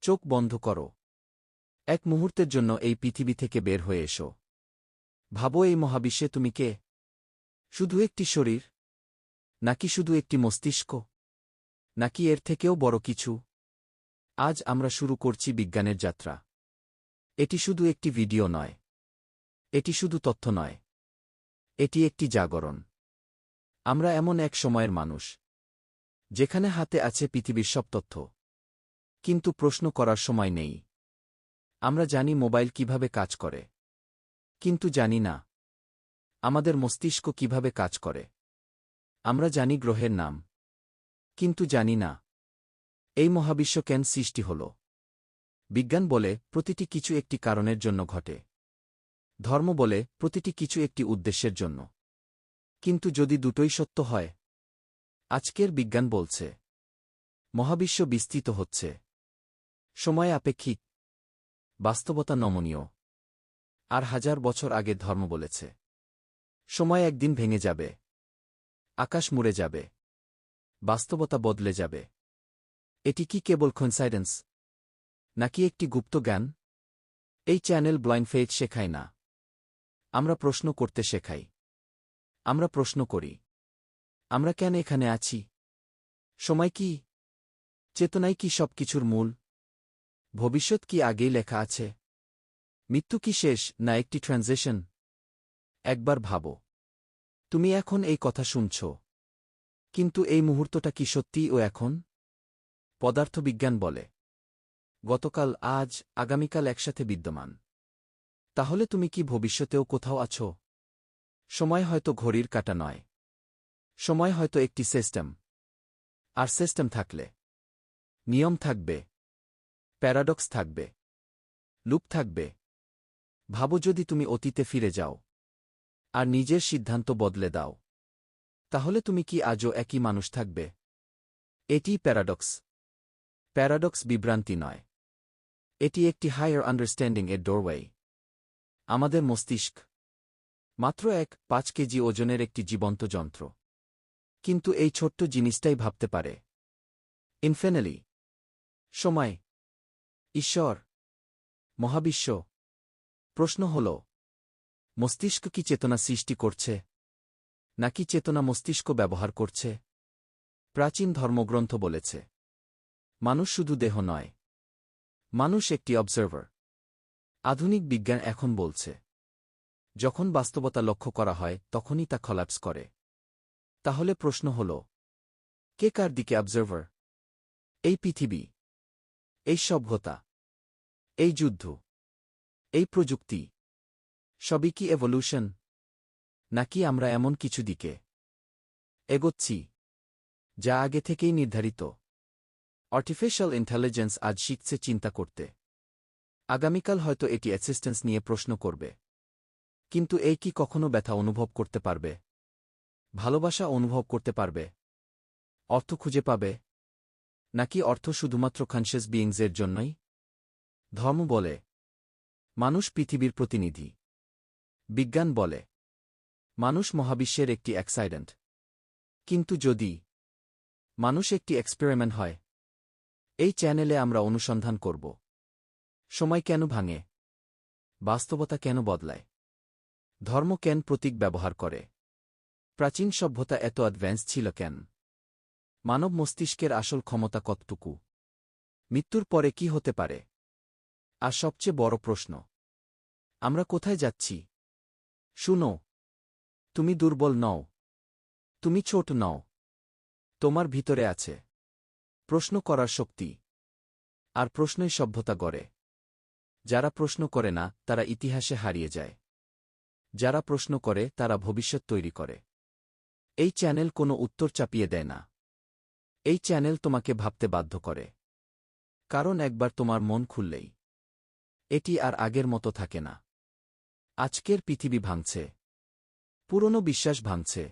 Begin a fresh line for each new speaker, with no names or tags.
চোখ বন্ধ করো। এক মুহূর্তের জন্য এই পৃথিবী থেকে বের হয়ে এসো। ভাবো এই মহাবিশ্বে তুমি কে? শুধু একটি শরীর? নাকি শুধু একটি মস্তিষ্ক? নাকি এর থেকেও বড় কিছু? আজ আমরা শুরু করছি বিজ্ঞানের যাত্রা। এটি শুধু একটি ভিডিও নয়। এটি শুধু তথ্য নয়। এটি একটি জাগরণ। আমরা এমন এক সময়ের মানুষ, যেখানে হাতে আছে পৃথিবীর সব তথ্য, কিন্তু প্রশ্ন করার সময় নেই। আমরা জানি মোবাইল কিভাবে কাজ করে, কিন্তু জানি না আমাদের মস্তিষ্ক কিভাবে কাজ করে। আমরা জানি গ্রহের নাম, কিন্তু জানি না এই মহাবিশ্ব কেন সৃষ্টি হল। বিজ্ঞান বলে প্রতিটি কিছু একটি কারণের জন্য ঘটে। ধর্ম বলে প্রতিটি কিছু একটি উদ্দেশ্যের জন্য। কিন্তু যদি দুটোই সত্য হয়? আজকের বিজ্ঞান বলছে মহাবিশ্ব বিস্তৃত হচ্ছে। সময় আপেক্ষিক, বাস্তবতা নমনীয়। আর 1000 বছর আগে ধর্ম বলেছে সময় একদিন ভেঙে যাবে, আকাশ মুড়ে যাবে, বাস্তবতা বদলে যাবে। এটি কি কেবল কোইন্সাইডেন্স, নাকি একটি গুপ্ত জ্ঞান? এই চ্যানেল ব্লাইন্ড ফেইথ শেখায় না। আমরা প্রশ্ন করতে শেখাই। আমরা প্রশ্ন করি, আমরা কেন এখানে আছি? সময় কি? চেতনাই কি সবকিছুর মূল? ভবিষ্যৎ কি আগেই লেখা আছে? মৃত্যু কি শেষ, না একটি ট্রানজিশন? একবার ভাবো, তুমি এখন এই কথা শুনছ, কিন্তু এই মুহূর্তটা কি সত্যিই ও এখন? পদার্থবিজ্ঞান বলে গতকাল, আজ, আগামীকাল একসাথে বিদ্যমান। তাহলে তুমি কি ভবিষ্যতেও কোথাও আছো? সময় হয়তো ঘড়ির কাঁটা নয়। সময় হয়তো একটি সিস্টেম। আর সিস্টেম থাকলে নিয়ম থাকবে, প্যারাডক্স থাকবে, লুপ থাকবে। ভাবো যদি তুমি অতীতে ফিরে যাও আর নিজের সিদ্ধান্ত বদলে দাও, তাহলে তুমি কি আজও একই মানুষ থাকবে? এটিই প্যারাডক্স। প্যারাডক্স বিভ্রান্তি নয়, এটি একটি হায়ার আন্ডারস্ট্যান্ডিং এর ডোরওয়ে। আমাদের মস্তিষ্ক মাত্র 1.5 কেজি ওজনের একটি জীবন্ত যন্ত্র, কিন্তু এই ছোট্ট জিনিসটাই ভাবতে পারে। ইনফিনিটি, সময়, ঈশ্বর, মহাবিশ্ব। প্রশ্ন হল, মস্তিষ্ক কি চেতনা সৃষ্টি করছে, নাকি চেতনা মস্তিষ্ক ব্যবহার করছে? প্রাচীন ধর্মগ্রন্থ বলেছে মানুষ শুধু দেহ নয়, মানুষ একটি অবজার্ভার। আধুনিক বিজ্ঞান এখন বলছে যখন বাস্তবতা লক্ষ্য করা হয় তখনই তা কলাপস করে। তাহলে প্রশ্ন হল, কে কার দিকে অবজার্ভার? এই পৃথিবী, এই সভ্যতা, এই যুদ্ধ, এই প্রযুক্তি, সবই কি এভলিউশন, নাকি আমরা এমন কিছু দিকে এগোচ্ছি যা আগে থেকেই নির্ধারিত? আর্টিফিশিয়াল ইন্টেলিজেন্স আজ শিখছে চিন্তা করতে। আগামীকাল হয়তো এটি অ্যাসিস্ট্যান্স নিয়ে প্রশ্ন করবে। কিন্তু এই কি কখনো ব্যথা অনুভব করতে পারবে? ভালোবাসা অনুভব করতে পারবে? অর্থ খুঁজে পাবে? নাকি অর্থ শুধুমাত্র কনশিয়াস বিইংসের জন্যই? ধর্ম বলে মানুষ পৃথিবীর প্রতিনিধি। বিজ্ঞান বলে মানুষ মহাবিশ্বের একটি অ্যাক্সিডেন্ট। কিন্তু যদি মানুষ একটি এক্সপেরিমেন্ট হয়? এই চ্যানেলে আমরা অনুসন্ধান করব সময় কেন ভাঙে, বাস্তবতা কেন বদলায়, ধর্ম কেন প্রতীক ব্যবহার করে, প্রাচীন সভ্যতা এত অ্যাডভান্স ছিল কেন, মানব মস্তিষ্কের আসল ক্ষমতা কতটুকু, মৃত্যুর পরে কি হতে পারে, আর সবচেয়ে বড় প্রশ্ন, আমরা কোথায় যাচ্ছি? শুনো, তুমি দুর্বল নও, তুমি ছোট নও। তোমার ভিতরে আছে প্রশ্ন করার শক্তি। আর প্রশ্নই সভ্যতা গড়ে। যারা প্রশ্ন করে না তারা ইতিহাসে হারিয়ে যায়। যারা প্রশ্ন করে তারা ভবিষ্যৎ তৈরি করে। এই চ্যানেল কোনো উত্তর চাপিয়ে দেয় না। এই চ্যানেল তোমাকে ভাবতে বাধ্য করে। কারণ একবার তোমার মন খুললেই এটি আর আগের মতো থাকে না। আজকের পৃথিবী ভাঙছে, পুরনো বিশ্বাস ভাঙছে,